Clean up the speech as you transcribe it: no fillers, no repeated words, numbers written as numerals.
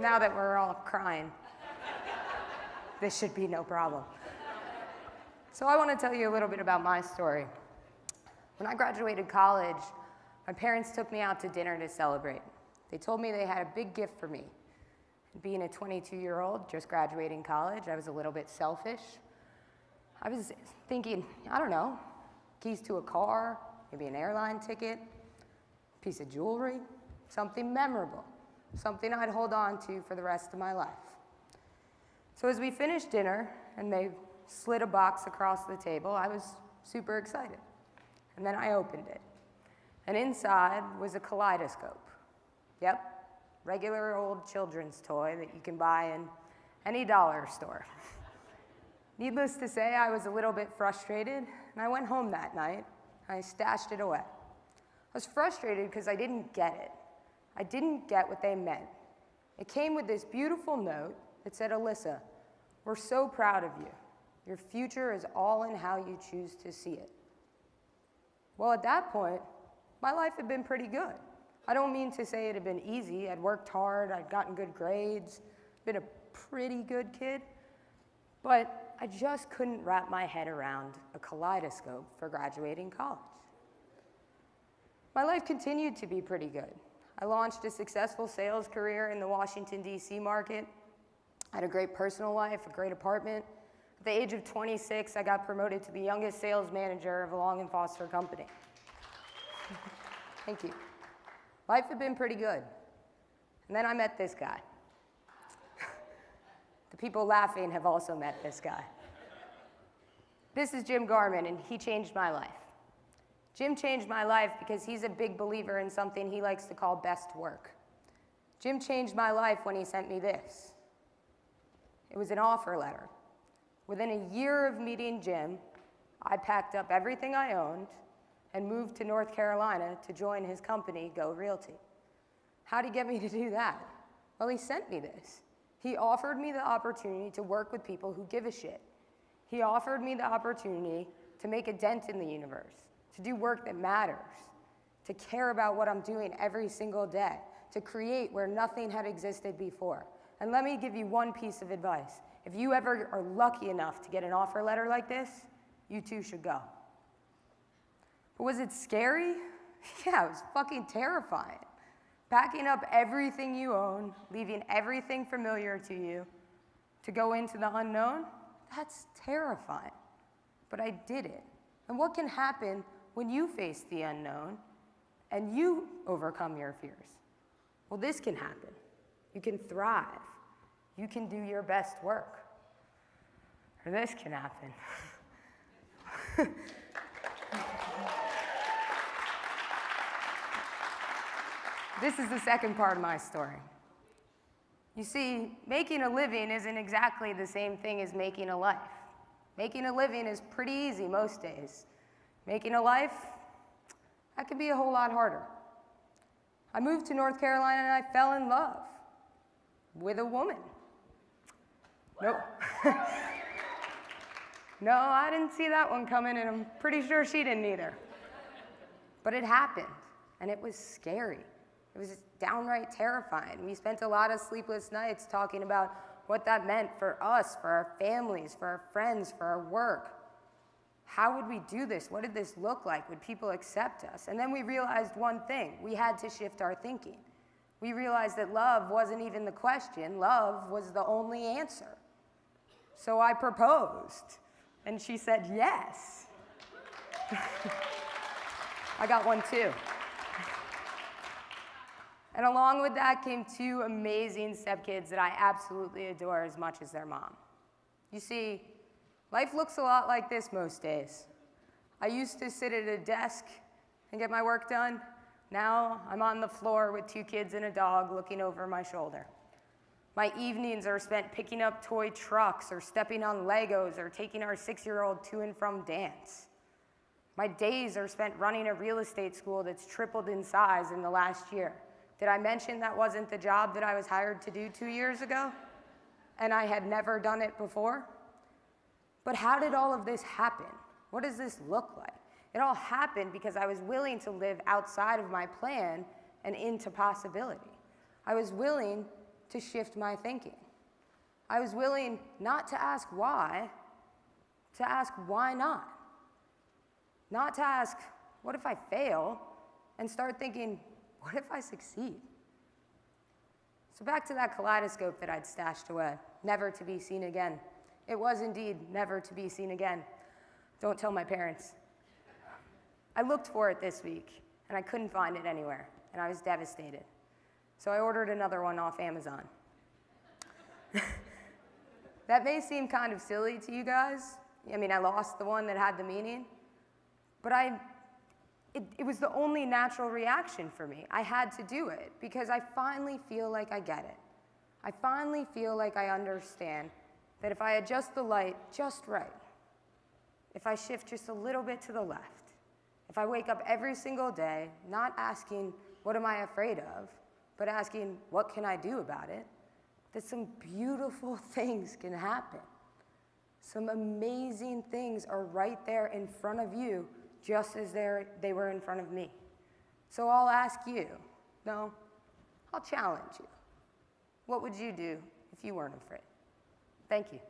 now that we're all crying, this should be no problem. So I want to tell you a little bit about my story. When I graduated college, my parents took me out to dinner to celebrate. They told me they had a big gift for me. Being a 22-year-old just graduating college, I was a little bit selfish. I was thinking, I don't know, keys to a car, maybe an airline ticket, a piece of jewelry, something memorable, something I'd hold on to for the rest of my life. So as we finished dinner and they slid a box across the table, I was super excited. And then I opened it. And inside was a kaleidoscope. Yep, regular old children's toy that you can buy in any dollar store. Needless to say, I was a little bit frustrated, and I went home that night, and I stashed it away. I was frustrated because I didn't get it. I didn't get what they meant. It came with this beautiful note that said, Alyssa, we're so proud of you. Your future is all in how you choose to see it. Well, at that point, my life had been pretty good. I don't mean to say it had been easy. I'd worked hard, I'd gotten good grades, been a pretty good kid, but I just couldn't wrap my head around a kaleidoscope for graduating college. My life continued to be pretty good. I launched a successful sales career in the Washington, D.C. market. I had a great personal life, a great apartment. At the age of 26, I got promoted to the youngest sales manager of a Long & Foster company. Thank you. Life had been pretty good. And then I met this guy. The people laughing have also met this guy. This is Jim Garman, and he changed my life. Jim changed my life because he's a big believer in something he likes to call best work. Jim changed my life when he sent me this. It was an offer letter. Within a year of meeting Jim, I packed up everything I owned and moved to North Carolina to join his company, Go Realty. How'd he get me to do that? Well, he sent me this. He offered me the opportunity to work with people who give a shit. He offered me the opportunity to make a dent in the universe, to do work that matters, to care about what I'm doing every single day, to create where nothing had existed before. And let me give you one piece of advice. If you ever are lucky enough to get an offer letter like this, you too should go. But was it scary? Yeah, it was fucking terrifying. Packing up everything you own, leaving everything familiar to you to go into the unknown, that's terrifying. But I did it. And what can happen when you face the unknown and you overcome your fears? Well, this can happen. You can thrive. You can do your best work. Or this can happen. This is the second part of my story. You see, making a living isn't exactly the same thing as making a life. Making a living is pretty easy most days. Making a life, that could be a whole lot harder. I moved to North Carolina and I fell in love with a woman. Nope. No, I didn't see that one coming, and I'm pretty sure she didn't either. But it happened, and it was scary. It was downright terrifying. We spent a lot of sleepless nights talking about what that meant for us, for our families, for our friends, for our work. How would we do this? What did this look like? Would people accept us? And then we realized one thing. We had to shift our thinking. We realized that love wasn't even the question. Love was the only answer. So I proposed, and she said yes. I got one too. And along with that came two amazing stepkids that I absolutely adore as much as their mom. You see, life looks a lot like this most days. I used to sit at a desk and get my work done. Now I'm on the floor with two kids and a dog looking over my shoulder. My evenings are spent picking up toy trucks or stepping on Legos or taking our 6-year-old to and from dance. My days are spent running a real estate school that's tripled in size in the last year. Did I mention that wasn't the job that I was hired to do 2 years ago? And I had never done it before? But how did all of this happen? What does this look like? It all happened because I was willing to live outside of my plan and into possibility. I was willing to shift my thinking. I was willing not to ask why, to ask why not. Not to ask, what if I fail? And start thinking, what if I succeed? So back to that kaleidoscope that I'd stashed away, never to be seen again. It was indeed never to be seen again. Don't tell my parents. I looked for it this week, and I couldn't find it anywhere, and I was devastated. So I ordered another one off Amazon. That may seem kind of silly to you guys. I mean, I lost the one that had the meaning, but it was the only natural reaction for me. I had to do it because I finally feel like I get it. I finally feel like I understand that if I adjust the light just right, if I shift just a little bit to the left, if I wake up every single day not asking, what am I afraid of, but asking, what can I do about it, that some beautiful things can happen. Some amazing things are right there in front of you, just as they were in front of me. So I'll ask you, no, I'll challenge you. What would you do if you weren't afraid? Thank you.